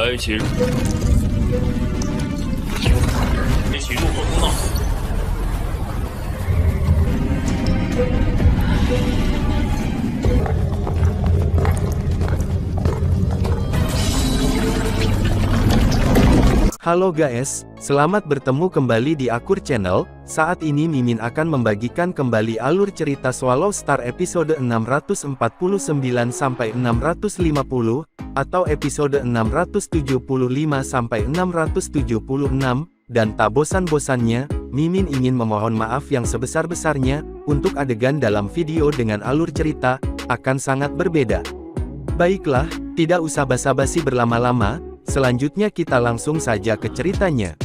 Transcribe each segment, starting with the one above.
来，请一起入口通道。Halo guys, selamat bertemu kembali di Akur Channel. Saat ini Mimin akan membagikan kembali alur cerita Swallow Star episode 649 sampai 650 atau episode 675 sampai 676 dan tak bosan-bosannya, Mimin ingin memohon maaf yang sebesar-besarnya untuk adegan dalam video dengan alur cerita akan sangat berbeda. Baiklah, tidak usah basa-basi berlama-lama. Selanjutnya kita langsung saja ke ceritanya.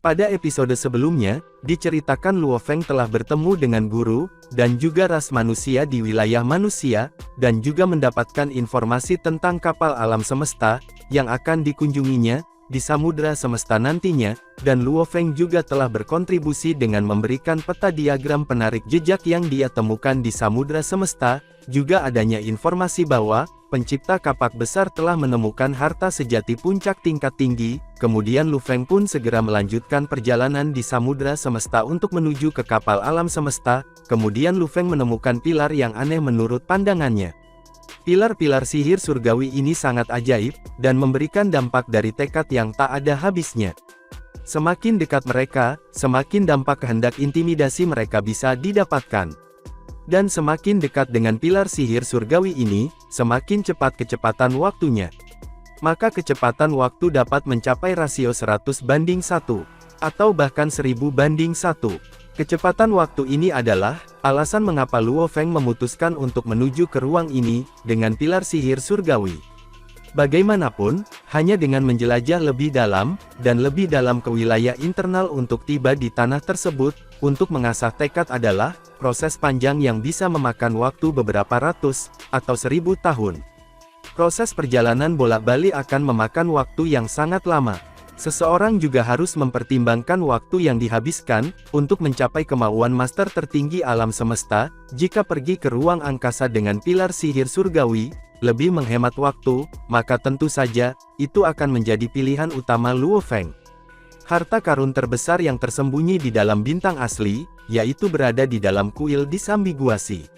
Pada episode sebelumnya, diceritakan Luo Feng telah bertemu dengan guru, dan juga ras manusia di wilayah manusia, dan juga mendapatkan informasi tentang kapal alam semesta, yang akan dikunjunginya, di Samudra Semesta nantinya, dan Luo Feng juga telah berkontribusi dengan memberikan peta diagram penarik jejak yang dia temukan di Samudra Semesta, juga adanya informasi bahwa, pencipta kapak besar telah menemukan harta sejati puncak tingkat tinggi, kemudian Lu Feng pun segera melanjutkan perjalanan di Samudra Semesta untuk menuju ke kapal alam semesta, kemudian Lu Feng menemukan pilar yang aneh menurut pandangannya. Pilar-pilar sihir surgawi ini sangat ajaib, dan memberikan dampak dari tekad yang tak ada habisnya. Semakin dekat mereka, semakin dampak kehendak intimidasi mereka bisa didapatkan. Dan semakin dekat dengan pilar sihir surgawi ini, semakin cepat kecepatan waktunya. Maka kecepatan waktu dapat mencapai rasio 100:1, atau bahkan 1000:1. Kecepatan waktu ini adalah alasan mengapa Luo Feng memutuskan untuk menuju ke ruang ini dengan pilar sihir surgawi. Bagaimanapun, hanya dengan menjelajah lebih dalam dan lebih dalam ke wilayah internal untuk tiba di tanah tersebut, untuk mengasah tekad adalah proses panjang yang bisa memakan waktu beberapa ratus atau 1000 tahun. Proses perjalanan bolak-balik akan memakan waktu yang sangat lama. Seseorang juga harus mempertimbangkan waktu yang dihabiskan untuk mencapai kemauan master tertinggi alam semesta. Jika pergi ke ruang angkasa dengan pilar sihir surgawi, lebih menghemat waktu, maka tentu saja, itu akan menjadi pilihan utama Luo Feng. Harta karun terbesar yang tersembunyi di dalam bintang asli, yaitu berada di dalam kuil disambiguasi.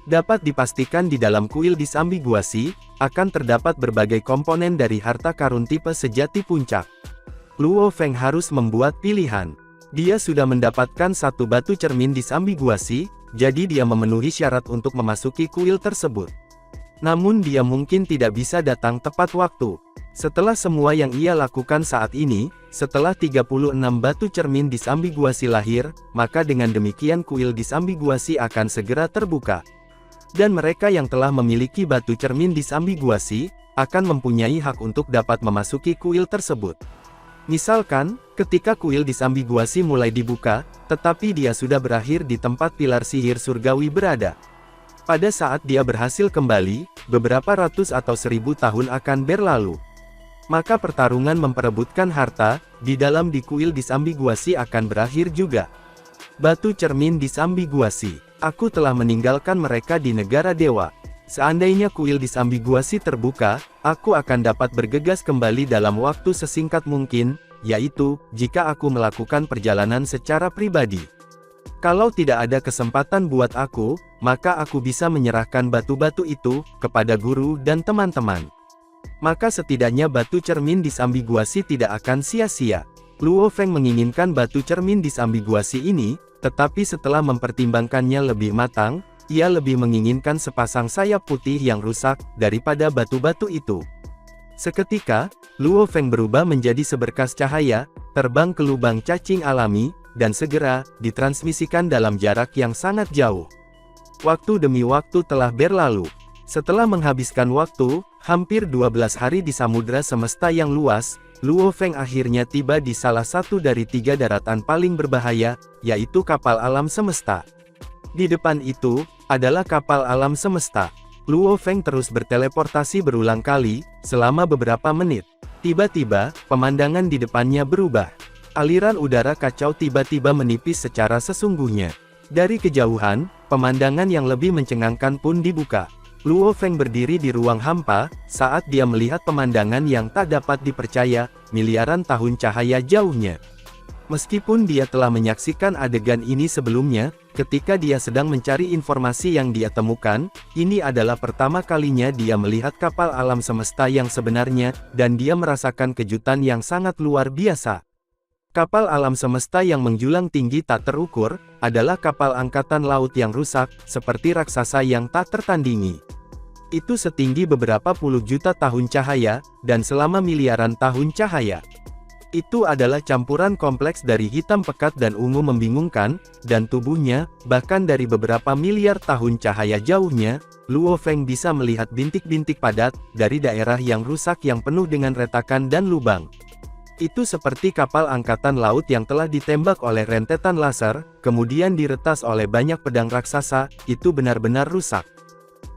Dapat dipastikan di dalam kuil disambiguasi, akan terdapat berbagai komponen dari harta karun tipe sejati puncak. Luo Feng harus membuat pilihan. Dia sudah mendapatkan satu batu cermin disambiguasi, jadi dia memenuhi syarat untuk memasuki kuil tersebut. Namun dia mungkin tidak bisa datang tepat waktu. Setelah semua yang ia lakukan saat ini, setelah 36 batu cermin disambiguasi lahir, maka dengan demikian kuil disambiguasi akan segera terbuka. Dan mereka yang telah memiliki batu cermin disambiguasi, akan mempunyai hak untuk dapat memasuki kuil tersebut. Misalkan, ketika kuil disambiguasi mulai dibuka, tetapi dia sudah berakhir di tempat pilar sihir surgawi berada. Pada saat dia berhasil kembali, beberapa ratus atau 1000 tahun akan berlalu. Maka pertarungan memperebutkan harta, di dalam di kuil disambiguasi akan berakhir juga. Batu cermin disambiguasi. Aku telah meninggalkan mereka di negara dewa. Seandainya kuil disambiguasi terbuka, aku akan dapat bergegas kembali dalam waktu sesingkat mungkin, yaitu, jika aku melakukan perjalanan secara pribadi. Kalau tidak ada kesempatan buat aku, maka aku bisa menyerahkan batu-batu itu, kepada guru dan teman-teman. Maka setidaknya batu cermin disambiguasi tidak akan sia-sia. Luo Feng menginginkan batu cermin disambiguasi ini, tetapi setelah mempertimbangkannya lebih matang, ia lebih menginginkan sepasang sayap putih yang rusak, daripada batu-batu itu. Seketika, Luo Feng berubah menjadi seberkas cahaya, terbang ke lubang cacing alami, dan segera, ditransmisikan dalam jarak yang sangat jauh. Waktu demi waktu telah berlalu. Setelah menghabiskan waktu, hampir 12 hari di Samudra Semesta yang luas, Luo Feng akhirnya tiba di salah satu dari 3 daratan paling berbahaya, yaitu kapal alam semesta. Di depan itu, adalah kapal alam semesta. Luo Feng terus berteleportasi berulang kali, selama beberapa menit. Tiba-tiba, pemandangan di depannya berubah. Aliran udara kacau tiba-tiba menipis secara sesungguhnya. Dari kejauhan, pemandangan yang lebih mencengangkan pun dibuka. Luo Feng berdiri di ruang hampa, saat dia melihat pemandangan yang tak dapat dipercaya, miliaran tahun cahaya jauhnya. Meskipun dia telah menyaksikan adegan ini sebelumnya, ketika dia sedang mencari informasi yang dia temukan, ini adalah pertama kalinya dia melihat kapal alam semesta yang sebenarnya, dan dia merasakan kejutan yang sangat luar biasa. Kapal alam semesta yang menjulang tinggi tak terukur, adalah kapal angkatan laut yang rusak, seperti raksasa yang tak tertandingi. Itu setinggi beberapa puluh juta tahun cahaya, dan selama miliaran tahun cahaya. Itu adalah campuran kompleks dari hitam pekat dan ungu membingungkan, dan tubuhnya, bahkan dari beberapa miliar tahun cahaya jauhnya, Luo Feng bisa melihat bintik-bintik padat, dari daerah yang rusak yang penuh dengan retakan dan lubang. Itu seperti kapal angkatan laut yang telah ditembak oleh rentetan laser, kemudian diretas oleh banyak pedang raksasa, itu benar-benar rusak.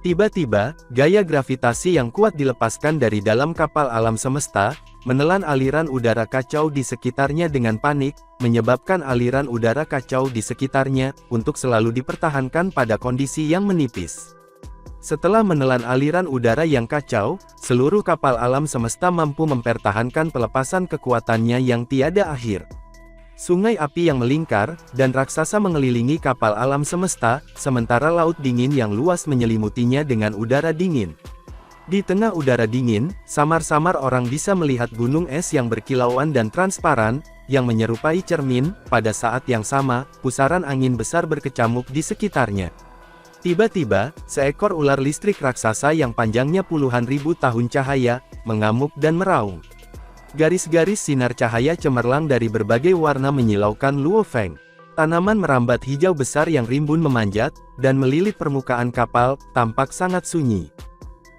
Tiba-tiba, gaya gravitasi yang kuat dilepaskan dari dalam kapal alam semesta, menelan aliran udara kacau di sekitarnya dengan panik, menyebabkan aliran udara kacau di sekitarnya, untuk selalu dipertahankan pada kondisi yang menipis. Setelah menelan aliran udara yang kacau, seluruh kapal alam semesta mampu mempertahankan pelepasan kekuatannya yang tiada akhir. Sungai api yang melingkar, dan raksasa mengelilingi kapal alam semesta, sementara laut dingin yang luas menyelimutinya dengan udara dingin. Di tengah udara dingin, samar-samar orang bisa melihat gunung es yang berkilauan dan transparan, yang menyerupai cermin. Pada saat yang sama, pusaran angin besar berkecamuk di sekitarnya. Tiba-tiba, seekor ular listrik raksasa yang panjangnya puluhan ribu tahun cahaya, mengamuk dan meraung. Garis-garis sinar cahaya cemerlang dari berbagai warna menyilaukan Luo Feng. Tanaman merambat hijau besar yang rimbun memanjat, dan melilit permukaan kapal, tampak sangat sunyi.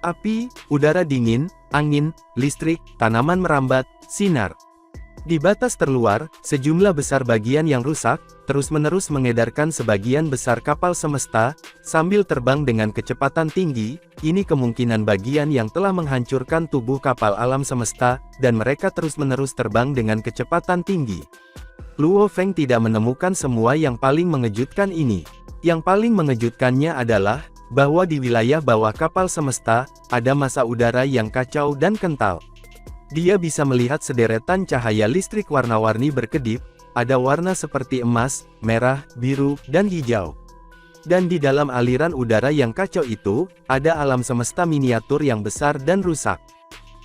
Api, udara dingin, angin, listrik, tanaman merambat, sinar. Di batas terluar, sejumlah besar bagian yang rusak, terus-menerus mengedarkan sebagian besar kapal semesta, sambil terbang dengan kecepatan tinggi. Ini kemungkinan bagian yang telah menghancurkan tubuh kapal alam semesta, dan mereka terus-menerus terbang dengan kecepatan tinggi. Luo Feng tidak menemukan semua yang paling mengejutkan ini. Yang paling mengejutkannya adalah, bahwa di wilayah bawah kapal semesta, ada massa udara yang kacau dan kental. Dia bisa melihat sederetan cahaya listrik warna-warni berkedip, ada warna seperti emas, merah, biru, dan hijau. Dan di dalam aliran udara yang kacau itu, ada alam semesta miniatur yang besar dan rusak.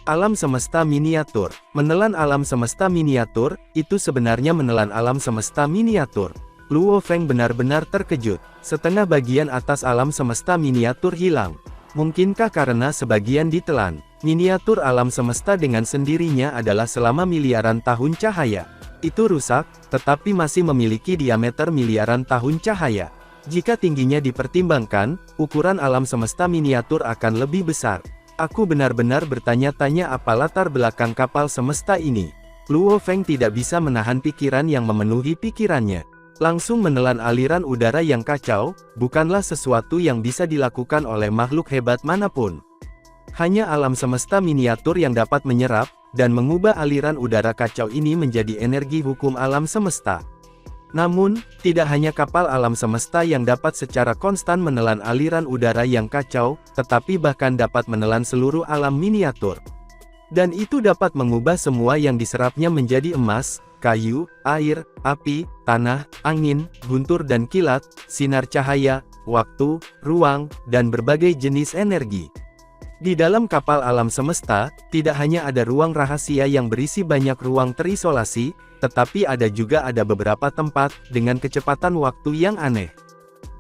Alam semesta miniatur. Menelan alam semesta miniatur, itu sebenarnya menelan alam semesta miniatur. Luo Feng benar-benar terkejut. Setengah bagian atas alam semesta miniatur hilang. Mungkinkah karena sebagian ditelan? Miniatur alam semesta dengan sendirinya adalah selama miliaran tahun cahaya. Itu rusak, tetapi masih memiliki diameter miliaran tahun cahaya. Jika tingginya dipertimbangkan, ukuran alam semesta miniatur akan lebih besar. Aku benar-benar bertanya-tanya apa latar belakang kapal semesta ini. Luo Feng tidak bisa menahan pikiran yang memenuhi pikirannya. Langsung menelan aliran udara yang kacau, bukanlah sesuatu yang bisa dilakukan oleh makhluk hebat manapun. Hanya alam semesta miniatur yang dapat menyerap, dan mengubah aliran udara kacau ini menjadi energi hukum alam semesta. Namun, tidak hanya kapal alam semesta yang dapat secara konstan menelan aliran udara yang kacau, tetapi bahkan dapat menelan seluruh alam miniatur. Dan itu dapat mengubah semua yang diserapnya menjadi emas, kayu, air, api, tanah, angin, guntur dan kilat, sinar cahaya, waktu, ruang, dan berbagai jenis energi. Di dalam kapal alam semesta, tidak hanya ada ruang rahasia yang berisi banyak ruang terisolasi, tetapi ada beberapa tempat, dengan kecepatan waktu yang aneh.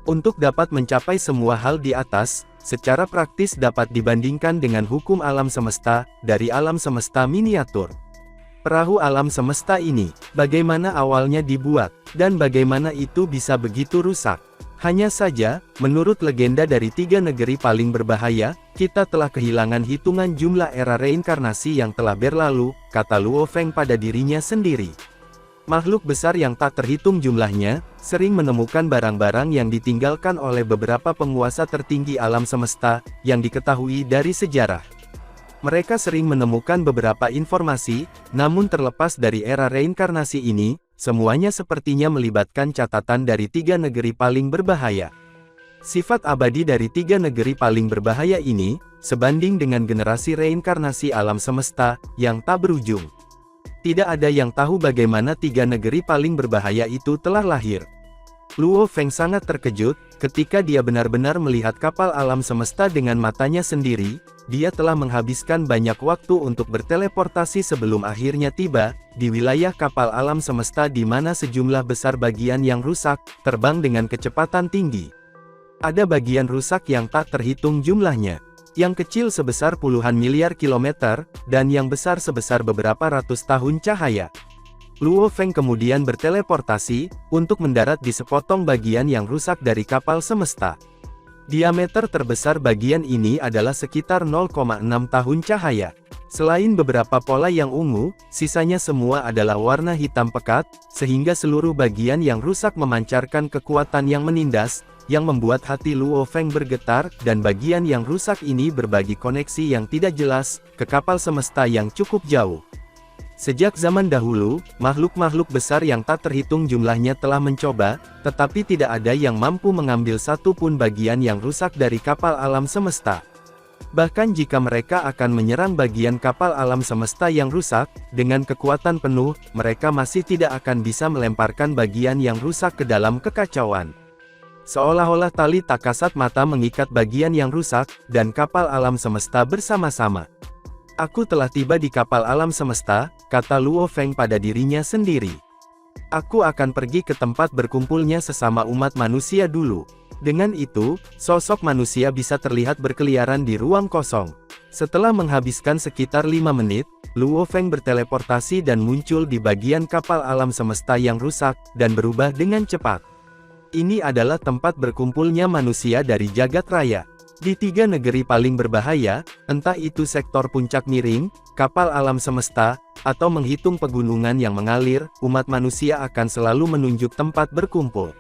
Untuk dapat mencapai semua hal di atas, secara praktis dapat dibandingkan dengan hukum alam semesta, dari alam semesta miniatur. Perahu alam semesta ini, bagaimana awalnya dibuat, dan bagaimana itu bisa begitu rusak. Hanya saja, menurut legenda dari 3 negeri paling berbahaya, kita telah kehilangan hitungan jumlah era reinkarnasi yang telah berlalu, kata Luo Feng pada dirinya sendiri. Makhluk besar yang tak terhitung jumlahnya, sering menemukan barang-barang yang ditinggalkan oleh beberapa penguasa tertinggi alam semesta, yang diketahui dari sejarah. Mereka sering menemukan beberapa informasi, namun terlepas dari era reinkarnasi ini, semuanya sepertinya melibatkan catatan dari 3 negeri paling berbahaya. Sifat abadi dari 3 negeri paling berbahaya ini, sebanding dengan generasi reinkarnasi alam semesta, yang tak berujung. Tidak ada yang tahu bagaimana 3 negeri paling berbahaya itu telah lahir. Luo Feng sangat terkejut, ketika dia benar-benar melihat kapal alam semesta dengan matanya sendiri. Dia telah menghabiskan banyak waktu untuk berteleportasi sebelum akhirnya tiba di wilayah kapal alam semesta di mana sejumlah besar bagian yang rusak, terbang dengan kecepatan tinggi. Ada bagian rusak yang tak terhitung jumlahnya, yang kecil sebesar puluhan miliar kilometer, dan yang besar sebesar beberapa ratus tahun cahaya. Luo Feng kemudian berteleportasi, untuk mendarat di sepotong bagian yang rusak dari kapal semesta. Diameter terbesar bagian ini adalah sekitar 0,6 tahun cahaya. Selain beberapa pola yang ungu, sisanya semua adalah warna hitam pekat, sehingga seluruh bagian yang rusak memancarkan kekuatan yang menindas, yang membuat hati Luo Feng bergetar, dan bagian yang rusak ini berbagi koneksi yang tidak jelas, ke kapal semesta yang cukup jauh. Sejak zaman dahulu, makhluk-makhluk besar yang tak terhitung jumlahnya telah mencoba, tetapi tidak ada yang mampu mengambil satu pun bagian yang rusak dari kapal alam semesta. Bahkan jika mereka akan menyerang bagian kapal alam semesta yang rusak, dengan kekuatan penuh, mereka masih tidak akan bisa melemparkan bagian yang rusak ke dalam kekacauan. Seolah-olah tali tak kasat mata mengikat bagian yang rusak, dan kapal alam semesta bersama-sama. Aku telah tiba di kapal alam semesta, kata Luo Feng pada dirinya sendiri. Aku akan pergi ke tempat berkumpulnya sesama umat manusia dulu. Dengan itu, sosok manusia bisa terlihat berkeliaran di ruang kosong. Setelah menghabiskan sekitar 5 menit, Luo Feng berteleportasi dan muncul di bagian kapal alam semesta yang rusak, dan berubah dengan cepat. Ini adalah tempat berkumpulnya manusia dari jagat raya. Di 3 negeri paling berbahaya, entah itu sektor puncak miring, kapal alam semesta, atau menghitung pegunungan yang mengalir, umat manusia akan selalu menunjuk tempat berkumpul.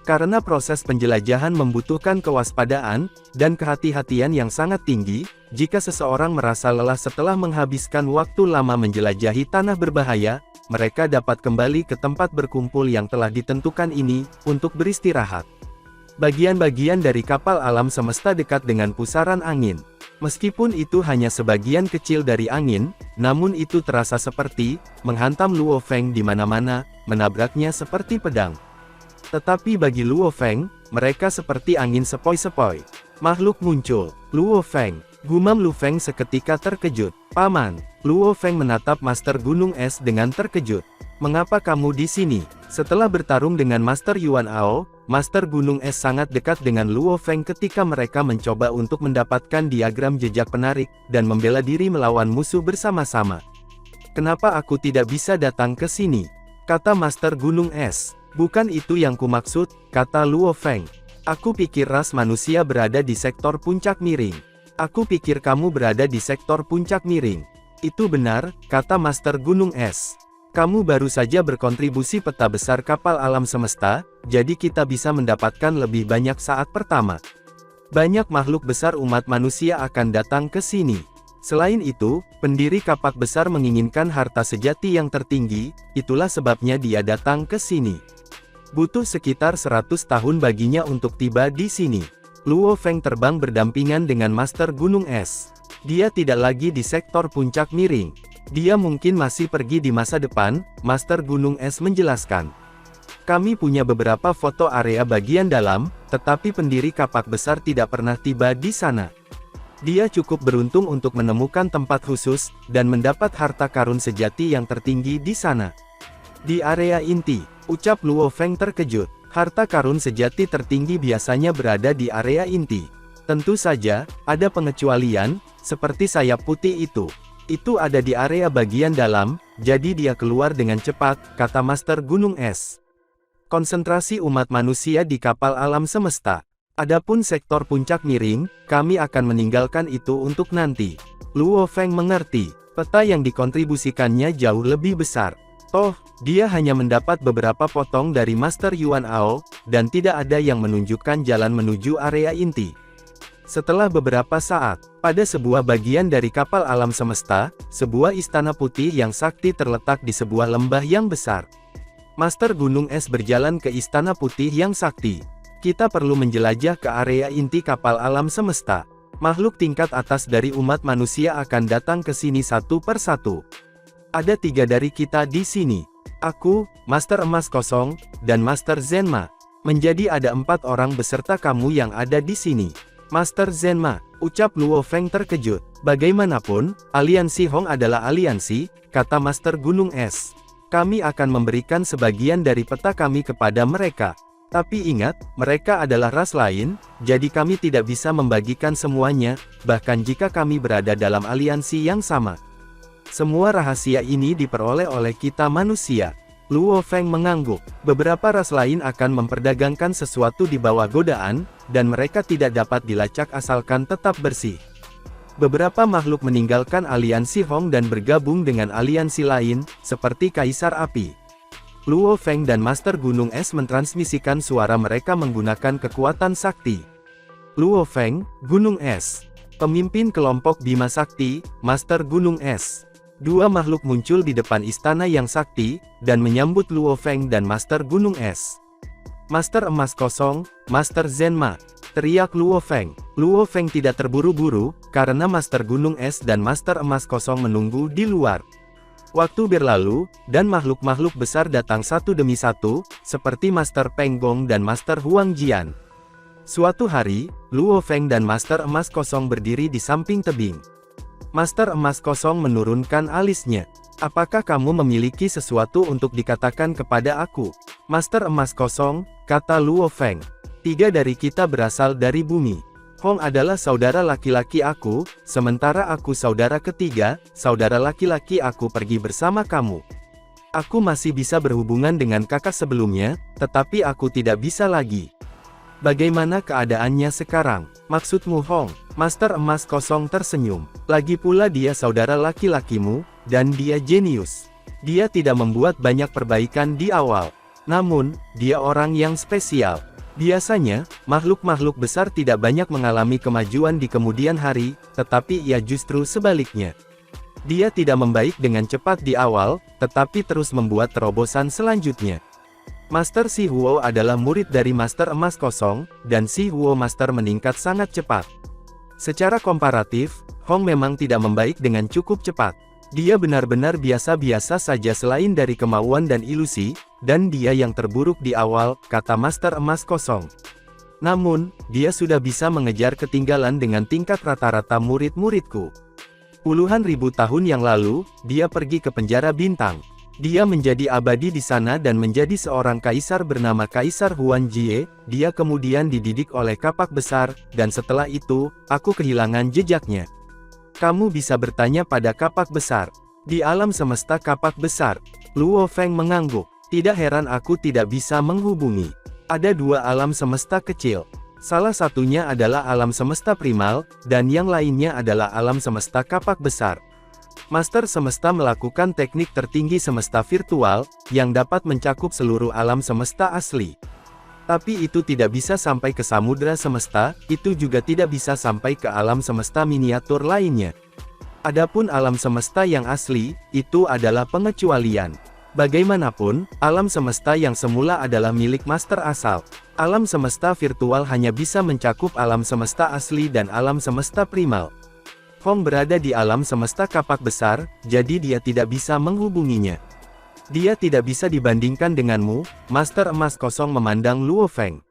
Karena proses penjelajahan membutuhkan kewaspadaan, dan kehati-hatian yang sangat tinggi, jika seseorang merasa lelah setelah menghabiskan waktu lama menjelajahi tanah berbahaya, mereka dapat kembali ke tempat berkumpul yang telah ditentukan ini, untuk beristirahat. Bagian-bagian dari kapal alam semesta dekat dengan pusaran angin. Meskipun itu hanya sebagian kecil dari angin, namun itu terasa seperti menghantam Luo Feng di mana-mana, menabraknya seperti pedang. Tetapi bagi Luo Feng, mereka seperti angin sepoi-sepoi. Makhluk muncul. Luo Feng. Gumam Lu Feng seketika terkejut. Paman. Luo Feng menatap Master Gunung Es dengan terkejut. Mengapa kamu di sini? Setelah bertarung dengan Master Yuan Ao, Master Gunung Es sangat dekat dengan Luo Feng ketika mereka mencoba untuk mendapatkan diagram jejak penarik, dan membela diri melawan musuh bersama-sama. Kenapa aku tidak bisa datang ke sini? Kata Master Gunung Es. Bukan itu yang kumaksud, kata Luo Feng. Aku pikir ras manusia berada di sektor puncak miring. Aku pikir kamu berada di sektor puncak miring. Itu benar, kata Master Gunung Es. Kamu baru saja berkontribusi peta besar kapal alam semesta, jadi kita bisa mendapatkan lebih banyak saat pertama. Banyak makhluk besar umat manusia akan datang ke sini. Selain itu, pendiri kapak besar menginginkan harta sejati yang tertinggi, itulah sebabnya dia datang ke sini. Butuh sekitar 100 tahun baginya untuk tiba di sini. Luo Feng terbang berdampingan dengan Master Gunung Es. Dia tidak lagi di sektor puncak miring. Dia mungkin masih pergi di masa depan, Master Gunung Es menjelaskan. Kami punya beberapa foto area bagian dalam, tetapi pendiri kapak besar tidak pernah tiba di sana. Dia cukup beruntung untuk menemukan tempat khusus, dan mendapat harta karun sejati yang tertinggi di sana. Di area inti, ucap Luo Feng terkejut. Harta karun sejati tertinggi biasanya berada di area inti. Tentu saja, ada pengecualian, seperti sayap putih itu. Itu ada di area bagian dalam, jadi dia keluar dengan cepat, kata Master Gunung Es. Konsentrasi umat manusia di kapal alam semesta. Adapun sektor puncak miring, kami akan meninggalkan itu untuk nanti. Luo Feng mengerti, peta yang dikontribusikannya jauh lebih besar. Toh, dia hanya mendapat beberapa potong dari Master Yuan Ao, dan tidak ada yang menunjukkan jalan menuju area inti. Setelah beberapa saat, pada sebuah bagian dari kapal alam semesta, sebuah istana putih yang sakti terletak di sebuah lembah yang besar. Master Gunung Es berjalan ke istana putih yang sakti. Kita perlu menjelajah ke area inti kapal alam semesta. Makhluk tingkat atas dari umat manusia akan datang ke sini satu persatu. Ada 3 dari kita di sini. Aku, Master Emas Kosong, dan Master Zenma. Menjadi ada 4 orang beserta kamu yang ada di sini. Master Zenma, ucap Luo Feng terkejut. Bagaimanapun, aliansi Hong adalah aliansi, kata Master Gunung Es. Kami akan memberikan sebagian dari peta kami kepada mereka. Tapi ingat, mereka adalah ras lain, jadi kami tidak bisa membagikan semuanya, bahkan jika kami berada dalam aliansi yang sama. Semua rahasia ini diperoleh oleh kita manusia. Luo Feng mengangguk. Beberapa ras lain akan memperdagangkan sesuatu di bawah godaan, dan mereka tidak dapat dilacak asalkan tetap bersih. Beberapa makhluk meninggalkan aliansi Hong dan bergabung dengan aliansi lain, seperti Kaisar Api. Luo Feng dan Master Gunung Es mentransmisikan suara mereka menggunakan kekuatan sakti. Luo Feng, Gunung Es. Pemimpin kelompok Bima Sakti, Master Gunung Es. 2 makhluk muncul di depan istana yang sakti, dan menyambut Luo Feng dan Master Gunung Es. Master Emas Kosong, Master Zenma, teriak Luo Feng. Luo Feng tidak terburu-buru, karena Master Gunung Es dan Master Emas Kosong menunggu di luar. Waktu berlalu, dan makhluk-makhluk besar datang satu demi satu, seperti Master Peng Gong dan Master Huang Jian. Suatu hari, Luo Feng dan Master Emas Kosong berdiri di samping tebing. Master Emas Kosong menurunkan alisnya. Apakah kamu memiliki sesuatu untuk dikatakan kepada aku? Master Emas Kosong, kata Luo Feng. 3 dari kita berasal dari bumi. Hong adalah saudara laki-laki aku, sementara aku saudara ketiga, saudara laki-laki aku pergi bersama kamu. Aku masih bisa berhubungan dengan kakak sebelumnya, tetapi aku tidak bisa lagi. Bagaimana keadaannya sekarang? Maksudmu Hong? Master Emas Kosong tersenyum. Lagi pula dia saudara laki-lakimu, dan dia jenius. Dia tidak membuat banyak perbaikan di awal. Namun, dia orang yang spesial. Biasanya, makhluk-makhluk besar tidak banyak mengalami kemajuan di kemudian hari, tetapi ia justru sebaliknya. Dia tidak membaik dengan cepat di awal, tetapi terus membuat terobosan selanjutnya. Master Si Huo adalah murid dari Master Emas Kosong, dan Si Huo Master meningkat sangat cepat. Secara komparatif, Hong memang tidak membaik dengan cukup cepat. Dia benar-benar biasa-biasa saja selain dari kemauan dan ilusi, dan dia yang terburuk di awal, kata Master Emas Kosong. Namun, dia sudah bisa mengejar ketinggalan dengan tingkat rata-rata murid-muridku. Puluhan ribu tahun yang lalu, dia pergi ke penjara bintang. Dia menjadi abadi di sana dan menjadi seorang kaisar bernama Kaisar Huan Jie. Dia kemudian dididik oleh kapak besar, dan setelah itu, aku kehilangan jejaknya. Kamu bisa bertanya pada kapak besar. Di alam semesta kapak besar, Luo Feng mengangguk. Tidak heran aku tidak bisa menghubungi. Ada 2 alam semesta kecil. Salah satunya adalah alam semesta primal, dan yang lainnya adalah alam semesta kapak besar. Master Semesta melakukan teknik tertinggi semesta virtual, yang dapat mencakup seluruh alam semesta asli. Tapi itu tidak bisa sampai ke samudra semesta, itu juga tidak bisa sampai ke alam semesta miniatur lainnya. Adapun alam semesta yang asli, itu adalah pengecualian. Bagaimanapun, alam semesta yang semula adalah milik master asal. Alam semesta virtual hanya bisa mencakup alam semesta asli dan alam semesta primal. Hong berada di alam semesta kapak besar, jadi dia tidak bisa menghubunginya. Dia tidak bisa dibandingkan denganmu, Master Emas Kosong memandang Luo Feng.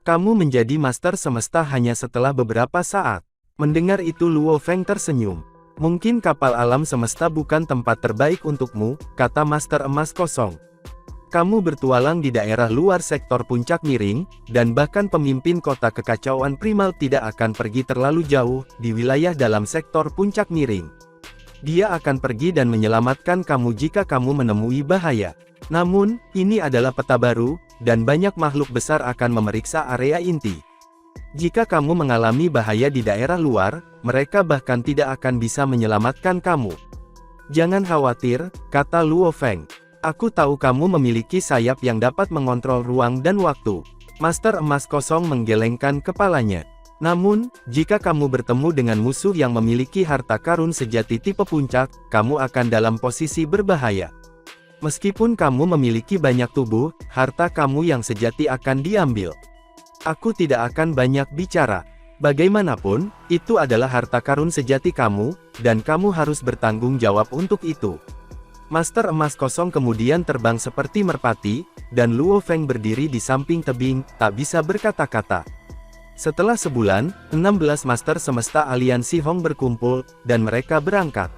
Kamu menjadi Master Semesta hanya setelah beberapa saat. Mendengar itu Luo Feng tersenyum. Mungkin kapal alam semesta bukan tempat terbaik untukmu, kata Master Emas Kosong. Kamu bertualang di daerah luar sektor puncak miring, dan bahkan pemimpin kota kekacauan primal tidak akan pergi terlalu jauh, di wilayah dalam sektor puncak miring. Dia akan pergi dan menyelamatkan kamu jika kamu menemui bahaya. Namun, ini adalah peta baru, dan banyak makhluk besar akan memeriksa area inti. Jika kamu mengalami bahaya di daerah luar, mereka bahkan tidak akan bisa menyelamatkan kamu. Jangan khawatir, kata Luo Feng. Aku tahu kamu memiliki sayap yang dapat mengontrol ruang dan waktu. Master Emas Kosong menggelengkan kepalanya. Namun, jika kamu bertemu dengan musuh yang memiliki harta karun sejati tipe puncak, kamu akan dalam posisi berbahaya. Meskipun kamu memiliki banyak tubuh, harta kamu yang sejati akan diambil. Aku tidak akan banyak bicara. Bagaimanapun, itu adalah harta karun sejati kamu, dan kamu harus bertanggung jawab untuk itu. Master Emas Kosong kemudian terbang seperti merpati, dan Luo Feng berdiri di samping tebing, tak bisa berkata-kata. Setelah sebulan, 16 Master Semesta Aliansi Hong berkumpul, dan mereka berangkat.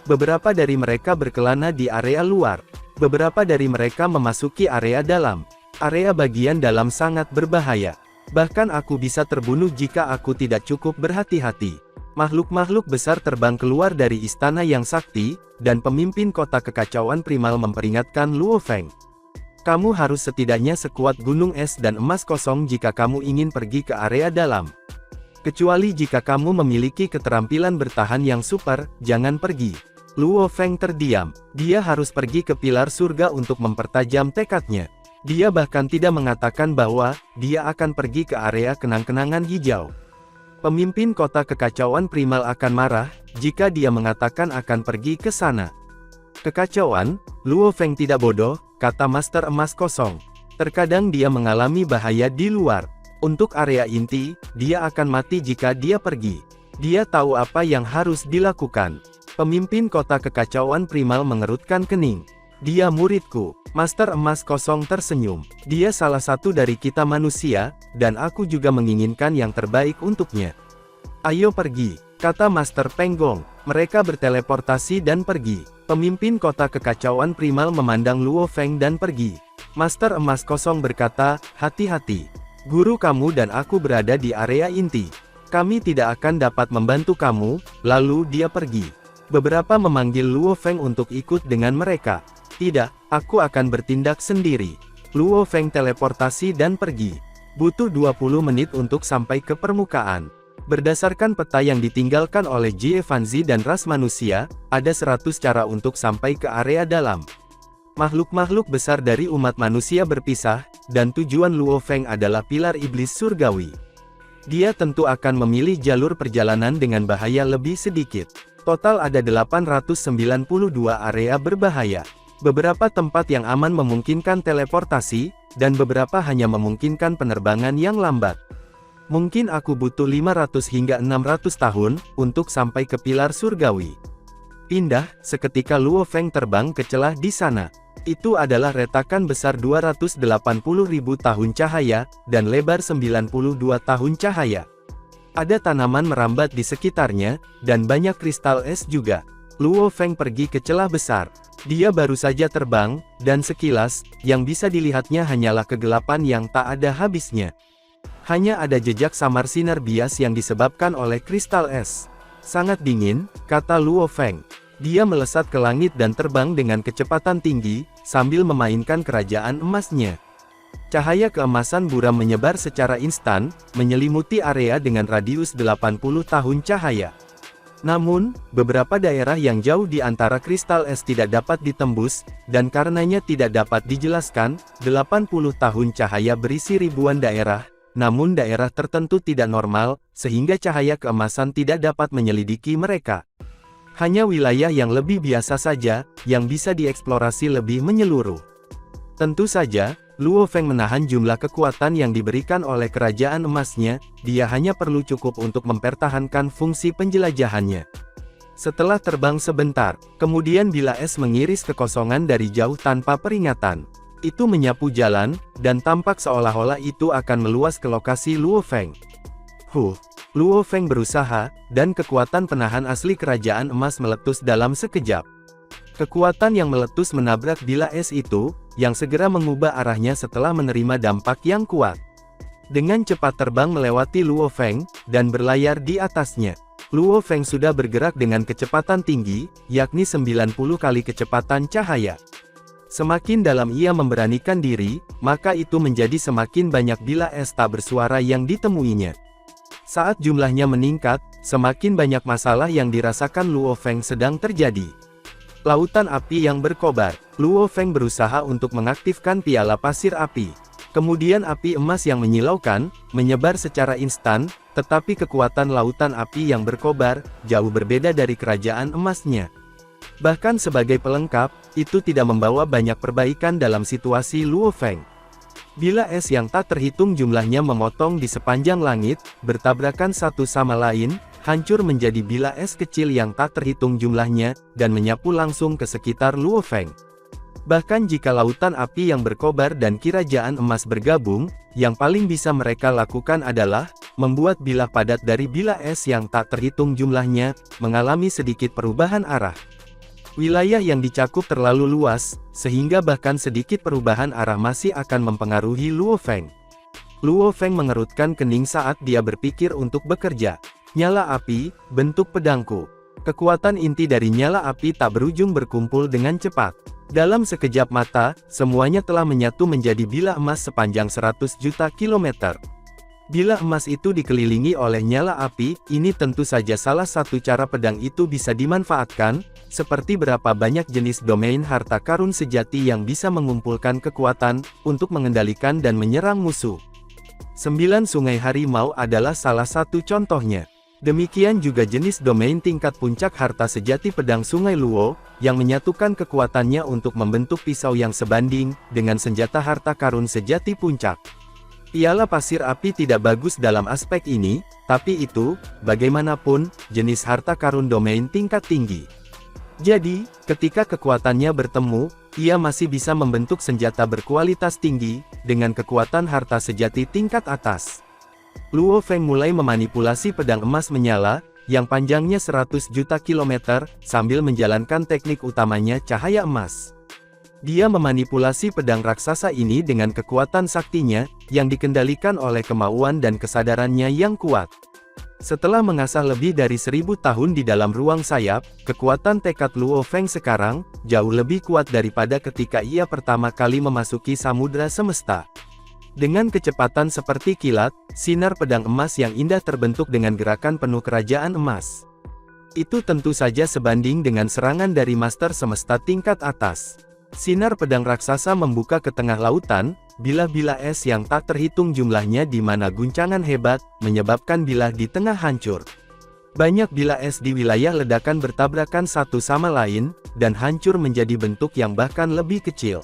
Beberapa dari mereka berkelana di area luar. Beberapa dari mereka memasuki area dalam. Area bagian dalam sangat berbahaya. Bahkan aku bisa terbunuh jika aku tidak cukup berhati-hati. Makhluk-makhluk besar terbang keluar dari istana yang sakti, dan pemimpin kota kekacauan primal memperingatkan Luo Feng. Kamu harus setidaknya sekuat gunung es dan emas kosong jika kamu ingin pergi ke area dalam. Kecuali jika kamu memiliki keterampilan bertahan yang super, jangan pergi. Luo Feng terdiam. Dia harus pergi ke pilar surga untuk mempertajam tekadnya. Dia bahkan tidak mengatakan bahwa dia akan pergi ke area kenang-kenangan hijau. Pemimpin kota kekacauan primal akan marah jika dia mengatakan akan pergi ke sana. Kekacauan, Luo Feng tidak bodoh, kata Master Emas Kosong. Terkadang dia mengalami bahaya di luar. Untuk area inti, dia akan mati jika dia pergi. Dia tahu apa yang harus dilakukan. Pemimpin kota kekacauan primal mengerutkan kening. Dia muridku. Master Emas Kosong tersenyum. Dia salah satu dari kita manusia, dan aku juga menginginkan yang terbaik untuknya. Ayo pergi, kata Master Penggong. Mereka berteleportasi dan pergi. Pemimpin kota kekacauan primal memandang Luo Feng dan pergi. Master Emas Kosong berkata, hati-hati. Guru kamu dan aku berada di area inti. Kami tidak akan dapat membantu kamu, lalu dia pergi. Beberapa memanggil Luo Feng untuk ikut dengan mereka. Tidak, aku akan bertindak sendiri. Luo Feng teleportasi dan pergi. Butuh 20 menit untuk sampai ke permukaan. Berdasarkan peta yang ditinggalkan oleh Jie Fanzi dan ras manusia, ada 100 cara untuk sampai ke area dalam. Makhluk-makhluk besar dari umat manusia berpisah, dan tujuan Luo Feng adalah pilar iblis surgawi. Dia tentu akan memilih jalur perjalanan dengan bahaya lebih sedikit. Total ada 892 area berbahaya. Beberapa tempat yang aman memungkinkan teleportasi, dan beberapa hanya memungkinkan penerbangan yang lambat. Mungkin aku butuh 500 hingga 600 tahun, untuk sampai ke pilar surgawi. Pindah, seketika Luo Feng terbang ke celah di sana. Itu adalah retakan besar 280.000 tahun cahaya, dan lebar 92 tahun cahaya. Ada tanaman merambat di sekitarnya, dan banyak kristal es juga. Luo Feng pergi ke celah besar. Dia baru saja terbang, dan sekilas, yang bisa dilihatnya hanyalah kegelapan yang tak ada habisnya. Hanya ada jejak samar sinar bias yang disebabkan oleh kristal es. Sangat dingin, kata Luo Feng. Dia melesat ke langit dan terbang dengan kecepatan tinggi, sambil memainkan kerajaan emasnya. Cahaya keemasan buram menyebar secara instan, menyelimuti area dengan radius 80 tahun cahaya. Namun, beberapa daerah yang jauh di antara kristal es tidak dapat ditembus, dan karenanya tidak dapat dijelaskan. 80 tahun cahaya berisi ribuan daerah, namun daerah tertentu tidak normal, sehingga cahaya keemasan tidak dapat menyelidiki mereka. Hanya wilayah yang lebih biasa saja, yang bisa dieksplorasi lebih menyeluruh. Tentu saja, Luo Feng menahan jumlah kekuatan yang diberikan oleh kerajaan emasnya, dia hanya perlu cukup untuk mempertahankan fungsi penjelajahannya. Setelah terbang sebentar, kemudian bila es mengiris kekosongan dari jauh tanpa peringatan. Itu menyapu jalan, dan tampak seolah-olah itu akan meluas ke lokasi Luo Feng. Luo Feng berusaha, dan kekuatan penahan asli kerajaan emas meletus dalam sekejap. Kekuatan yang meletus menabrak bila es itu, yang segera mengubah arahnya setelah menerima dampak yang kuat. Dengan cepat terbang melewati Luo Feng, dan berlayar di atasnya. Luo Feng sudah bergerak dengan kecepatan tinggi, yakni 90 kali kecepatan cahaya. Semakin dalam ia memberanikan diri, maka itu menjadi semakin banyak bila es tak bersuara yang ditemuinya. Saat jumlahnya meningkat, semakin banyak masalah yang dirasakan Luo Feng sedang terjadi. Lautan api yang berkobar. Luo Feng berusaha untuk mengaktifkan piala pasir api. Kemudian api emas yang menyilaukan, menyebar secara instan, Tetapi kekuatan lautan api yang berkobar, jauh berbeda dari kerajaan emasnya. Bahkan sebagai pelengkap, itu tidak membawa banyak perbaikan dalam situasi Luo Feng. Bila es yang tak terhitung jumlahnya memotong di sepanjang langit, bertabrakan satu sama lain, hancur menjadi bila es kecil yang tak terhitung jumlahnya, dan menyapu langsung ke sekitar Luo Feng. Bahkan jika lautan api yang berkobar dan kerajaan emas bergabung, yang paling bisa mereka lakukan adalah membuat bilah padat dari bilah es yang tak terhitung jumlahnya, mengalami sedikit perubahan arah. Wilayah yang dicakup terlalu luas, sehingga bahkan sedikit perubahan arah masih akan mempengaruhi Luo Feng. Luo Feng mengerutkan kening saat dia berpikir untuk bekerja. Nyala api, bentuk pedangku. Kekuatan inti dari nyala api tak berujung berkumpul dengan cepat. Dalam sekejap mata, semuanya telah menyatu menjadi bilah emas sepanjang 100 juta kilometer. Bilah emas itu dikelilingi oleh nyala api, ini tentu saja salah satu cara pedang itu bisa dimanfaatkan, seperti berapa banyak jenis domain harta karun sejati yang bisa mengumpulkan kekuatan, untuk mengendalikan dan menyerang musuh. 9 sungai harimau adalah salah satu contohnya. Demikian juga jenis domain tingkat puncak harta sejati pedang sungai Luo, yang menyatukan kekuatannya untuk membentuk pisau yang sebanding, dengan senjata harta karun sejati puncak. Piala pasir api tidak bagus dalam aspek ini, tapi itu, bagaimanapun, jenis harta karun domain tingkat tinggi. Jadi, ketika kekuatannya bertemu, ia masih bisa membentuk senjata berkualitas tinggi, dengan kekuatan harta sejati tingkat atas. Luo Feng mulai memanipulasi pedang emas menyala, yang panjangnya 100 juta kilometer, sambil menjalankan teknik utamanya cahaya emas. Dia memanipulasi pedang raksasa ini dengan kekuatan saktinya, yang dikendalikan oleh kemauan dan kesadarannya yang kuat. Setelah mengasah lebih dari 1000 tahun di dalam ruang sayap, kekuatan tekad Luo Feng sekarang, jauh lebih kuat daripada ketika ia pertama kali memasuki samudra semesta. Dengan kecepatan seperti kilat, sinar pedang emas yang indah terbentuk dengan gerakan penuh kerajaan emas. Itu tentu saja sebanding dengan serangan dari master semesta tingkat atas. Sinar pedang raksasa membuka ke tengah lautan, bilah-bilah es yang tak terhitung jumlahnya di mana guncangan hebat, menyebabkan bilah di tengah hancur. Banyak bilah es di wilayah ledakan bertabrakan satu sama lain, dan hancur menjadi bentuk yang bahkan lebih kecil.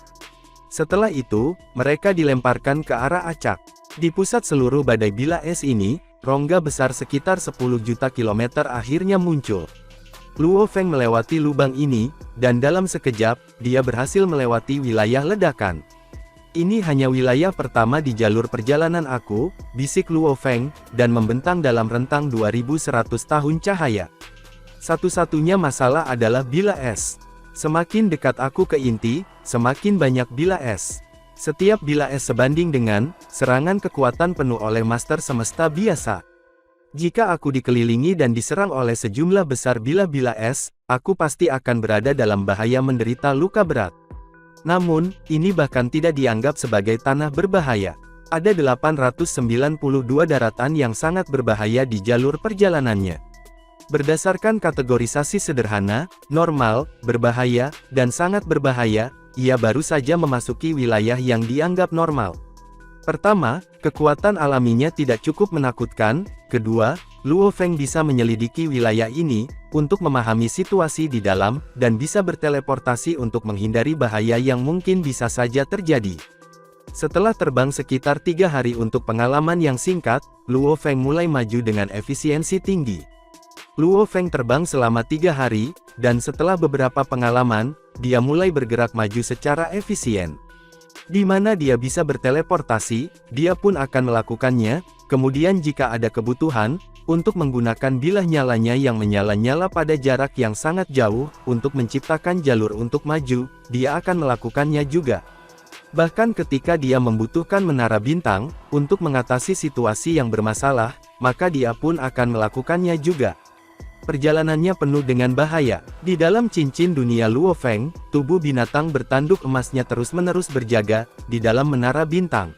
Setelah itu, mereka dilemparkan ke arah acak. Di pusat seluruh badai bilah es ini, rongga besar sekitar 10 juta kilometer akhirnya muncul. Luo Feng melewati lubang ini, dan dalam sekejap, dia berhasil melewati wilayah ledakan. Ini hanya wilayah pertama di jalur perjalanan aku, bisik Luo Feng, dan membentang dalam rentang 2100 tahun cahaya. Satu-satunya masalah adalah bilah es. Semakin dekat aku ke inti, semakin banyak bilah es. Setiap bilah es sebanding dengan serangan kekuatan penuh oleh master semesta biasa. Jika aku dikelilingi dan diserang oleh sejumlah besar bilah-bilah es, aku pasti akan berada dalam bahaya menderita luka berat. Namun, ini bahkan tidak dianggap sebagai tanah berbahaya. Ada 892 daratan yang sangat berbahaya di jalur perjalanannya. Berdasarkan kategorisasi sederhana, normal, berbahaya, dan sangat berbahaya, ia baru saja memasuki wilayah yang dianggap normal. Pertama, kekuatan alaminya tidak cukup menakutkan. Kedua, Luo Feng bisa menyelidiki wilayah ini, untuk memahami situasi di dalam, dan bisa berteleportasi untuk menghindari bahaya yang mungkin bisa saja terjadi. Setelah terbang sekitar 3 hari untuk pengalaman yang singkat, Luo Feng mulai maju dengan efisiensi tinggi. Luo Feng terbang selama 3 hari, dan setelah beberapa pengalaman, dia mulai bergerak maju secara efisien. Di mana dia bisa berteleportasi, dia pun akan melakukannya, kemudian jika ada kebutuhan, untuk menggunakan bilah nyalanya yang menyala-nyala pada jarak yang sangat jauh, untuk menciptakan jalur untuk maju, dia akan melakukannya juga. Bahkan ketika dia membutuhkan menara bintang, untuk mengatasi situasi yang bermasalah, maka dia pun akan melakukannya juga. Perjalanannya penuh dengan bahaya. Di dalam cincin dunia Luo Feng, tubuh binatang bertanduk emasnya terus-menerus berjaga, di dalam menara bintang.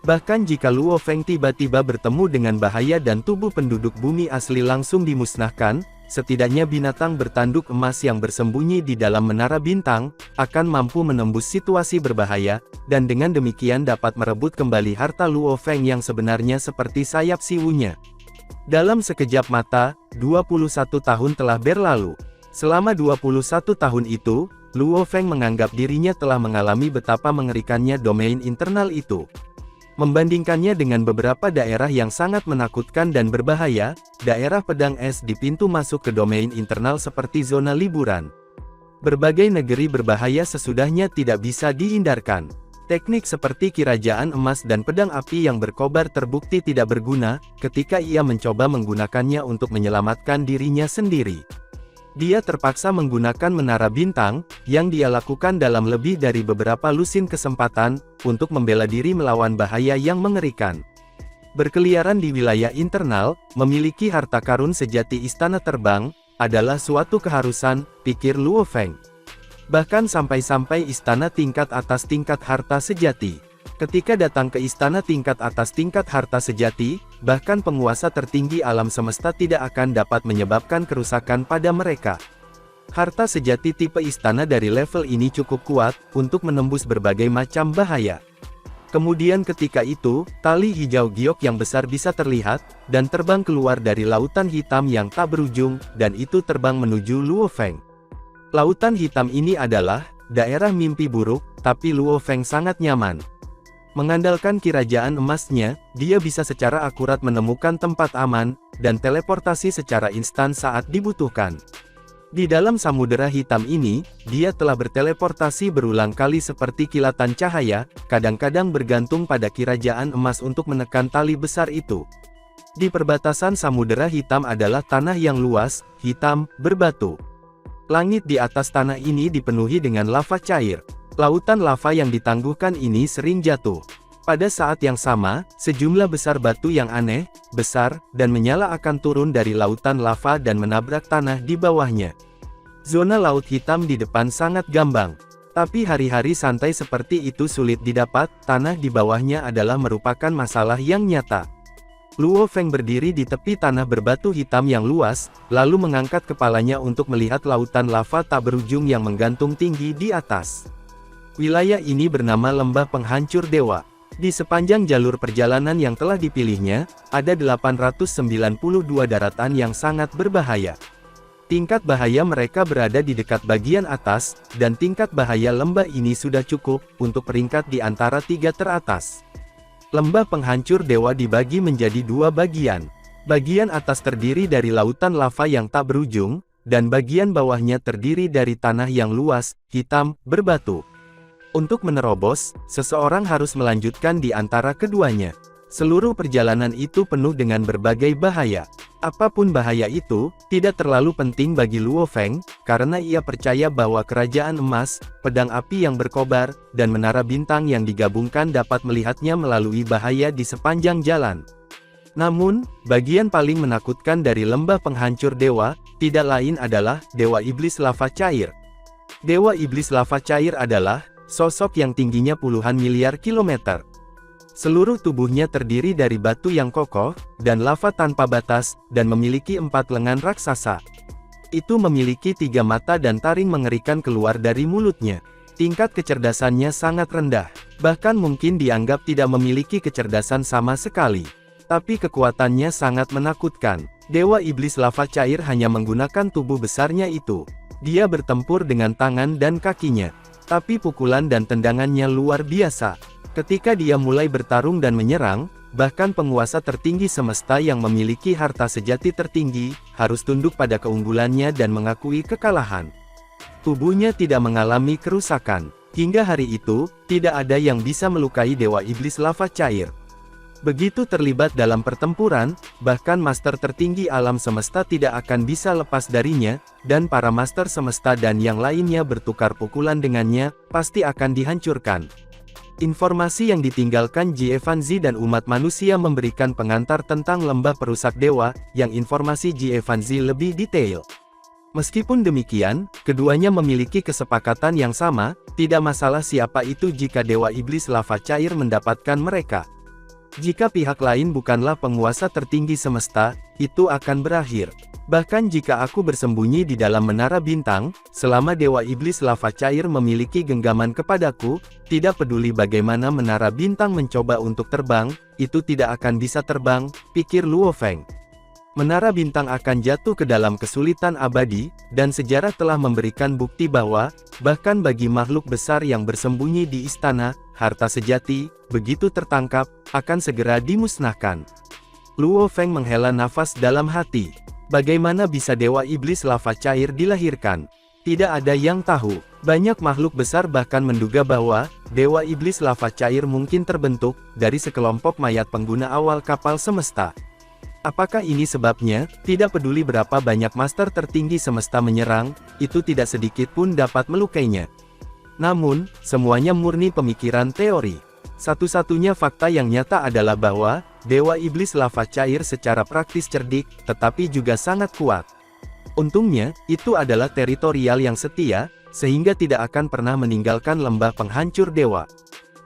Bahkan jika Luo Feng tiba-tiba bertemu dengan bahaya dan tubuh penduduk bumi asli langsung dimusnahkan, setidaknya binatang bertanduk emas yang bersembunyi di dalam menara bintang, akan mampu menembus situasi berbahaya, dan dengan demikian dapat merebut kembali harta Luo Feng yang sebenarnya seperti sayap siwunya. Dalam sekejap mata, 21 tahun telah berlalu. Selama 21 tahun itu, Luo Feng menganggap dirinya telah mengalami betapa mengerikannya domain internal itu. Membandingkannya dengan beberapa daerah yang sangat menakutkan dan berbahaya, daerah pedang es di pintu masuk ke domain internal seperti zona liburan. Berbagai negeri berbahaya sesudahnya tidak bisa dihindarkan. Teknik seperti kirajaan emas dan pedang api yang berkobar terbukti tidak berguna, ketika ia mencoba menggunakannya untuk menyelamatkan dirinya sendiri. Dia terpaksa menggunakan menara bintang, yang dia lakukan dalam lebih dari beberapa lusin kesempatan, untuk membela diri melawan bahaya yang mengerikan. Berkeliaran di wilayah internal, memiliki harta karun sejati istana terbang, adalah suatu keharusan, pikir Luo Feng. Bahkan sampai-sampai istana tingkat atas tingkat harta sejati. Ketika datang ke istana tingkat atas tingkat harta sejati, bahkan penguasa tertinggi alam semesta tidak akan dapat menyebabkan kerusakan pada mereka. Harta sejati tipe istana dari level ini cukup kuat, untuk menembus berbagai macam bahaya. Kemudian ketika itu, tali hijau giok yang besar bisa terlihat, dan terbang keluar dari lautan hitam yang tak berujung, dan itu terbang menuju Luo Feng. Lautan hitam ini adalah daerah mimpi buruk, tapi Luo Feng sangat nyaman. Mengandalkan kirajaan emasnya, dia bisa secara akurat menemukan tempat aman, dan teleportasi secara instan saat dibutuhkan. Di dalam samudera hitam ini, dia telah berteleportasi berulang kali seperti kilatan cahaya, kadang-kadang bergantung pada kirajaan emas untuk menekan tali besar itu. Di perbatasan samudera hitam adalah tanah yang luas, hitam, berbatu. Langit di atas tanah ini dipenuhi dengan lava cair. Lautan lava yang ditangguhkan ini sering jatuh. Pada saat yang sama, sejumlah besar batu yang aneh, besar, dan menyala akan turun dari lautan lava dan menabrak tanah di bawahnya. Zona laut hitam di depan sangat gambang. Tapi hari-hari santai seperti itu sulit didapat, tanah di bawahnya adalah merupakan masalah yang nyata. Luo Feng berdiri di tepi tanah berbatu hitam yang luas, lalu mengangkat kepalanya untuk melihat lautan lava tak berujung yang menggantung tinggi di atas. Wilayah ini bernama Lembah Penghancur Dewa. Di sepanjang jalur perjalanan yang telah dipilihnya, ada 892 daratan yang sangat berbahaya. Tingkat bahaya mereka berada di dekat bagian atas, dan tingkat bahaya lembah ini sudah cukup untuk peringkat di antara 3 teratas. Lembah Penghancur Dewa dibagi menjadi 2 bagian. Bagian atas terdiri dari lautan lava yang tak berujung, dan bagian bawahnya terdiri dari tanah yang luas, hitam, berbatu. Untuk menerobos, seseorang harus melanjutkan di antara keduanya. Seluruh perjalanan itu penuh dengan berbagai bahaya. Apapun bahaya itu, tidak terlalu penting bagi Luo Feng, karena ia percaya bahwa kerajaan emas, pedang api yang berkobar, dan menara bintang yang digabungkan dapat melihatnya melalui bahaya di sepanjang jalan. Namun, bagian paling menakutkan dari Lembah Penghancur Dewa, tidak lain adalah Dewa Iblis Lava Cair. Dewa Iblis Lava Cair adalah sosok yang tingginya puluhan miliar kilometer. Seluruh tubuhnya terdiri dari batu yang kokoh, dan lava tanpa batas, dan memiliki 4 lengan raksasa. Itu memiliki 3 mata dan taring mengerikan keluar dari mulutnya. Tingkat kecerdasannya sangat rendah, bahkan mungkin dianggap tidak memiliki kecerdasan sama sekali. Tapi kekuatannya sangat menakutkan. Dewa Iblis Lava Cair hanya menggunakan tubuh besarnya itu. Dia bertempur dengan tangan dan kakinya. Tapi pukulan dan tendangannya luar biasa. Ketika dia mulai bertarung dan menyerang, bahkan penguasa tertinggi semesta yang memiliki harta sejati tertinggi, harus tunduk pada keunggulannya dan mengakui kekalahan. Tubuhnya tidak mengalami kerusakan. Hingga hari itu, tidak ada yang bisa melukai Dewa Iblis Lava Cair. Begitu terlibat dalam pertempuran, bahkan master tertinggi alam semesta tidak akan bisa lepas darinya, dan para master semesta dan yang lainnya bertukar pukulan dengannya, pasti akan dihancurkan. Informasi yang ditinggalkan Jie Fanzi dan umat manusia memberikan pengantar tentang lembah perusak dewa, yang informasi Jie Fanzi lebih detail. Meskipun demikian, keduanya memiliki kesepakatan yang sama, tidak masalah siapa itu jika Dewa Iblis Lava Cair mendapatkan mereka. Jika pihak lain bukanlah penguasa tertinggi semesta, itu akan berakhir. Bahkan jika aku bersembunyi di dalam menara bintang, selama Dewa Iblis Lava Cair memiliki genggaman kepadaku, tidak peduli bagaimana menara bintang mencoba untuk terbang, itu tidak akan bisa terbang, pikir Luo Feng. Menara bintang akan jatuh ke dalam kesulitan abadi, dan sejarah telah memberikan bukti bahwa, bahkan bagi makhluk besar yang bersembunyi di istana, harta sejati, begitu tertangkap, akan segera dimusnahkan. Luo Feng menghela nafas dalam hati. Bagaimana bisa Dewa Iblis Lava Cair dilahirkan? Tidak ada yang tahu. Banyak makhluk besar bahkan menduga bahwa, Dewa Iblis Lava Cair mungkin terbentuk, dari sekelompok mayat pengguna awal kapal semesta. Apakah ini sebabnya, tidak peduli berapa banyak master tertinggi semesta menyerang, itu tidak sedikit pun dapat melukainya. Namun, semuanya murni pemikiran teori. Satu-satunya fakta yang nyata adalah bahwa, Dewa Iblis Lava Cair secara praktis cerdik, tetapi juga sangat kuat. Untungnya, itu adalah teritorial yang setia, sehingga tidak akan pernah meninggalkan lembah penghancur dewa.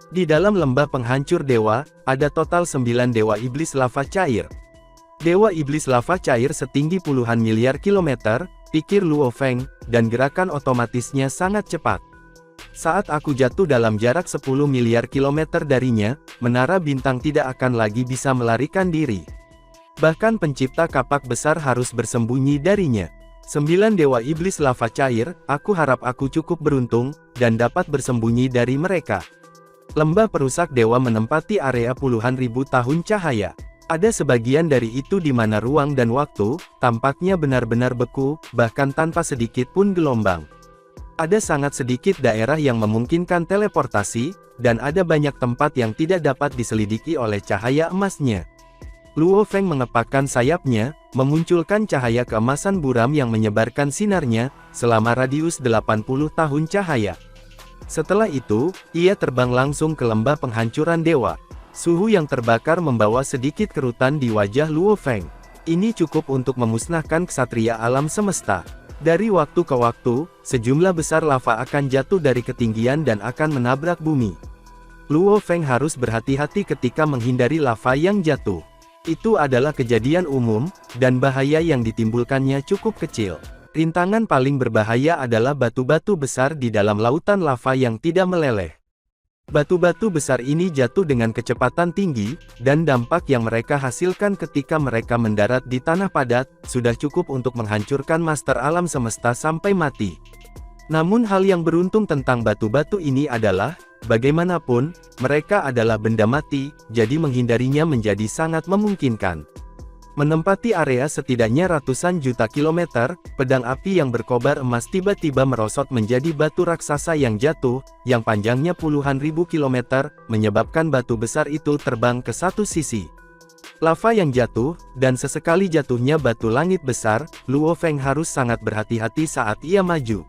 Di dalam lembah penghancur dewa, ada total 9 Dewa Iblis Lava Cair. Dewa Iblis Lava Cair setinggi puluhan miliar kilometer, pikir Luo Feng, dan gerakan otomatisnya sangat cepat. Saat aku jatuh dalam jarak 10 miliar kilometer darinya, menara bintang tidak akan lagi bisa melarikan diri. Bahkan pencipta kapak besar harus bersembunyi darinya. 9 Dewa Iblis Lava Cair, aku harap aku cukup beruntung, dan dapat bersembunyi dari mereka. Lembah perusak dewa menempati area puluhan ribu tahun cahaya. Ada sebagian dari itu di mana ruang dan waktu, tampaknya benar-benar beku, bahkan tanpa sedikit pun gelombang. Ada sangat sedikit daerah yang memungkinkan teleportasi, dan ada banyak tempat yang tidak dapat diselidiki oleh cahaya emasnya. Luo Feng mengepakkan sayapnya, memunculkan cahaya keemasan buram yang menyebarkan sinarnya, selama radius 80 tahun cahaya. Setelah itu, ia terbang langsung ke lembah penghancuran dewa. Suhu yang terbakar membawa sedikit kerutan di wajah Luo Feng. Ini cukup untuk memusnahkan ksatria alam semesta. Dari waktu ke waktu, sejumlah besar lava akan jatuh dari ketinggian dan akan menabrak bumi. Luo Feng harus berhati-hati ketika menghindari lava yang jatuh. Itu adalah kejadian umum, dan bahaya yang ditimbulkannya cukup kecil. Rintangan paling berbahaya adalah batu-batu besar di dalam lautan lava yang tidak meleleh. Batu-batu besar ini jatuh dengan kecepatan tinggi, dan dampak yang mereka hasilkan ketika mereka mendarat di tanah padat, sudah cukup untuk menghancurkan master alam semesta sampai mati. Namun hal yang beruntung tentang batu-batu ini adalah, bagaimanapun, mereka adalah benda mati, jadi menghindarinya menjadi sangat memungkinkan. Menempati area setidaknya ratusan juta kilometer, pedang api yang berkobar emas tiba-tiba merosot menjadi batu raksasa yang jatuh, yang panjangnya puluhan ribu kilometer, menyebabkan batu besar itu terbang ke satu sisi. Lava yang jatuh, dan sesekali jatuhnya batu langit besar, Luo Feng harus sangat berhati-hati saat ia maju.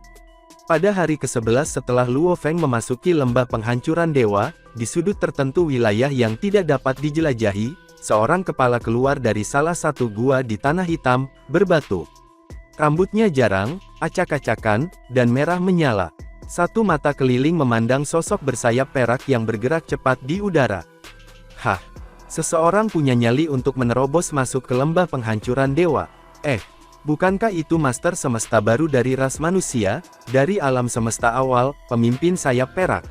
Pada hari ke-11 setelah Luo Feng memasuki lembah penghancuran dewa, di sudut tertentu wilayah yang tidak dapat dijelajahi, seorang kepala keluar dari salah satu gua di tanah hitam, berbatu. Rambutnya jarang, acak-acakan, dan merah menyala. Satu mata keliling memandang sosok bersayap perak yang bergerak cepat di udara. Hah! Seseorang punya nyali untuk menerobos masuk ke lembah penghancuran dewa. Bukankah itu master semesta baru dari ras manusia, dari alam semesta awal, pemimpin sayap perak?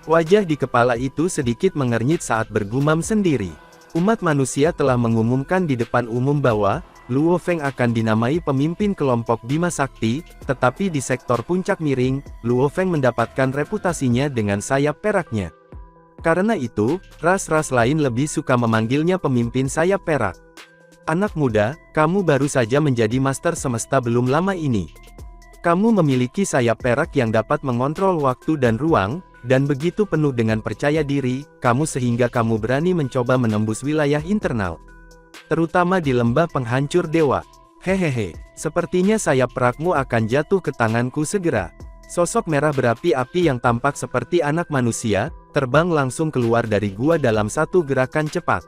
Wajah di kepala itu sedikit mengernyit saat bergumam sendiri. Umat manusia telah mengumumkan di depan umum bahwa, Luo Feng akan dinamai pemimpin kelompok Bima Sakti, tetapi di sektor puncak miring, Luo Feng mendapatkan reputasinya dengan sayap peraknya. Karena itu, ras-ras lain lebih suka memanggilnya pemimpin sayap perak. Anak muda, kamu baru saja menjadi master semesta belum lama ini. Kamu memiliki sayap perak yang dapat mengontrol waktu dan ruang, dan begitu penuh dengan percaya diri, kamu sehingga kamu berani mencoba menembus wilayah internal. Terutama di lembah penghancur dewa. Hehehe, sepertinya sayap perakmu akan jatuh ke tanganku segera. Sosok merah berapi-api yang tampak seperti anak manusia, terbang langsung keluar dari gua dalam satu gerakan cepat.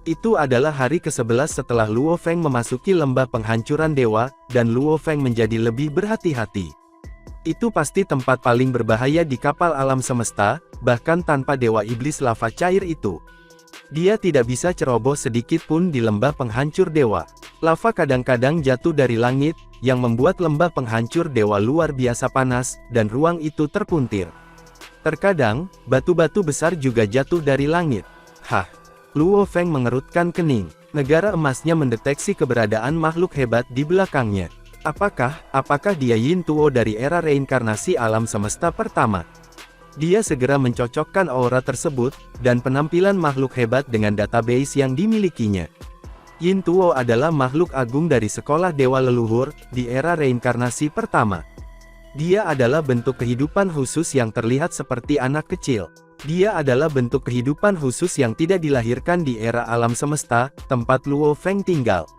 Itu adalah hari ke-11 setelah Luo Feng memasuki lembah penghancuran dewa, dan Luo Feng menjadi lebih berhati-hati. Itu pasti tempat paling berbahaya di kapal alam semesta, bahkan tanpa Dewa Iblis Lava Cair itu. Dia tidak bisa ceroboh sedikit pun di lembah penghancur dewa. Lava kadang-kadang jatuh dari langit, yang membuat lembah penghancur dewa luar biasa panas, dan ruang itu terpuntir. Terkadang, batu-batu besar juga jatuh dari langit. Hah! Luo Feng mengerutkan kening. Negara emasnya mendeteksi keberadaan makhluk hebat di belakangnya. Apakah dia Yin Tuo dari era reinkarnasi alam semesta pertama? Dia segera mencocokkan aura tersebut, dan penampilan makhluk hebat dengan database yang dimilikinya. Yin Tuo adalah makhluk agung dari sekolah dewa leluhur, di era reinkarnasi pertama. Dia adalah bentuk kehidupan khusus yang terlihat seperti anak kecil. Dia adalah bentuk kehidupan khusus yang tidak dilahirkan di era alam semesta, tempat Luo Feng tinggal.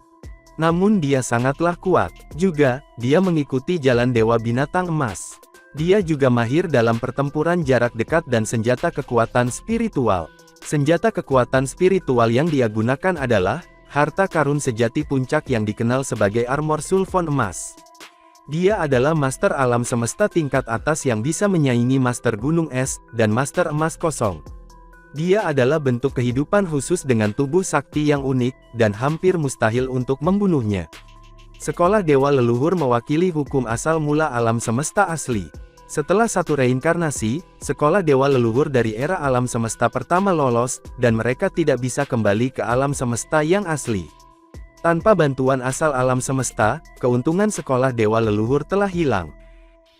Namun dia sangatlah kuat. Juga, dia mengikuti jalan Dewa Binatang Emas. Dia juga mahir dalam pertempuran jarak dekat dan senjata kekuatan spiritual. Senjata kekuatan spiritual yang dia gunakan adalah harta karun sejati puncak yang dikenal sebagai armor sulfon emas. Dia adalah master alam semesta tingkat atas yang bisa menyaingi master gunung es dan master emas kosong. Dia adalah bentuk kehidupan khusus dengan tubuh sakti yang unik dan hampir mustahil untuk membunuhnya. Sekolah dewa leluhur mewakili hukum asal mula alam semesta asli. Setelah satu reinkarnasi, sekolah dewa leluhur dari era alam semesta pertama lolos, dan mereka tidak bisa kembali ke alam semesta yang asli. Tanpa bantuan asal alam semesta, keuntungan sekolah dewa leluhur telah hilang.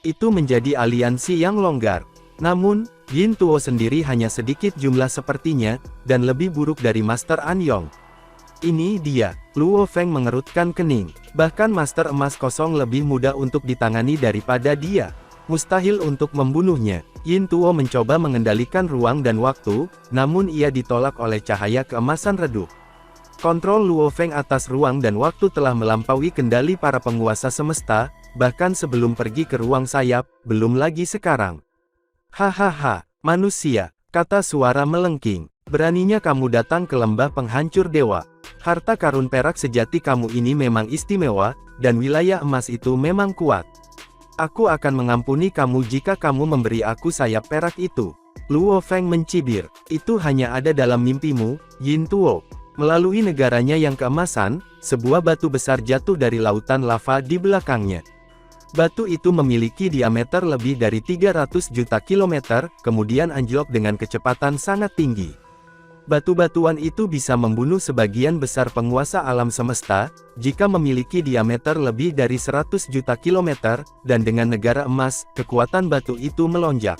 Itu menjadi aliansi yang longgar. Namun, Yin Tuo sendiri hanya sedikit jumlah sepertinya, dan lebih buruk dari Master An Yong. Ini dia, Luo Feng mengerutkan kening. Bahkan Master Emas Kosong lebih mudah untuk ditangani daripada dia. Mustahil untuk membunuhnya. Yin Tuo mencoba mengendalikan ruang dan waktu, namun ia ditolak oleh cahaya keemasan redup. Kontrol Luo Feng atas ruang dan waktu telah melampaui kendali para penguasa semesta, bahkan sebelum pergi ke ruang sayap, belum lagi sekarang. Hahaha, manusia, kata suara melengking. Beraninya kamu datang ke lembah penghancur dewa. Harta karun perak sejati kamu ini memang istimewa, dan wilayah emas itu memang kuat. Aku akan mengampuni kamu jika kamu memberi aku sayap perak itu. Luo Feng mencibir, itu hanya ada dalam mimpimu, Yin Tuo. Melalui negaranya yang keemasan, sebuah batu besar jatuh dari lautan lava di belakangnya. Batu itu memiliki diameter lebih dari 300 juta kilometer, kemudian anjlok dengan kecepatan sangat tinggi. Batu-batuan itu bisa membunuh sebagian besar penguasa alam semesta, jika memiliki diameter lebih dari 100 juta kilometer, dan dengan negara emas, kekuatan batu itu melonjak.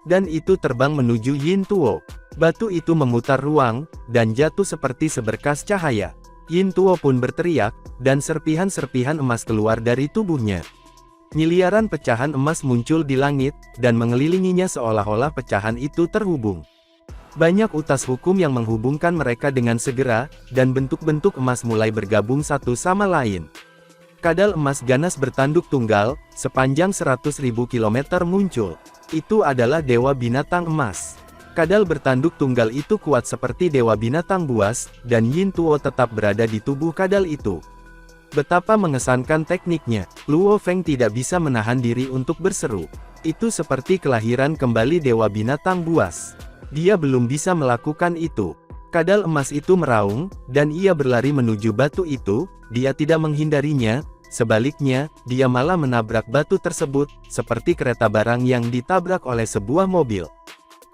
Dan itu terbang menuju Yin Tuo. Batu itu memutar ruang, dan jatuh seperti seberkas cahaya. Yin Tuo pun berteriak, dan serpihan-serpihan emas keluar dari tubuhnya. Miliaran pecahan emas muncul di langit, dan mengelilinginya seolah-olah pecahan itu terhubung. Banyak utas hukum yang menghubungkan mereka dengan segera, dan bentuk-bentuk emas mulai bergabung satu sama lain. Kadal emas ganas bertanduk tunggal, sepanjang 100.000 kilometer muncul. Itu adalah Dewa Binatang Emas. Kadal bertanduk tunggal itu kuat seperti Dewa Binatang Buas, dan Yin Tuo tetap berada di tubuh kadal itu. Betapa mengesankan tekniknya, Luo Feng tidak bisa menahan diri untuk berseru. Itu seperti kelahiran kembali Dewa Binatang Buas. Dia belum bisa melakukan itu. Kadal emas itu meraung, dan ia berlari menuju batu itu. Dia tidak menghindarinya, sebaliknya, dia malah menabrak batu tersebut, seperti kereta barang yang ditabrak oleh sebuah mobil.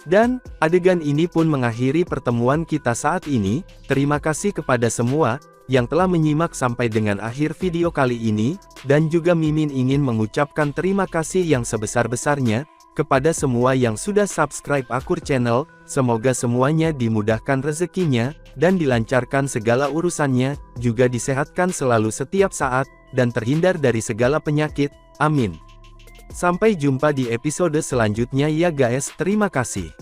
Dan, adegan ini pun mengakhiri pertemuan kita saat ini. Terima kasih kepada semua yang telah menyimak sampai dengan akhir video kali ini, dan juga Mimin ingin mengucapkan terima kasih yang sebesar-besarnya kepada semua yang sudah subscribe Akur Channel. Semoga semuanya dimudahkan rezekinya, dan dilancarkan segala urusannya, juga disehatkan selalu setiap saat, dan terhindar dari segala penyakit, amin. Sampai jumpa di episode selanjutnya ya guys, terima kasih.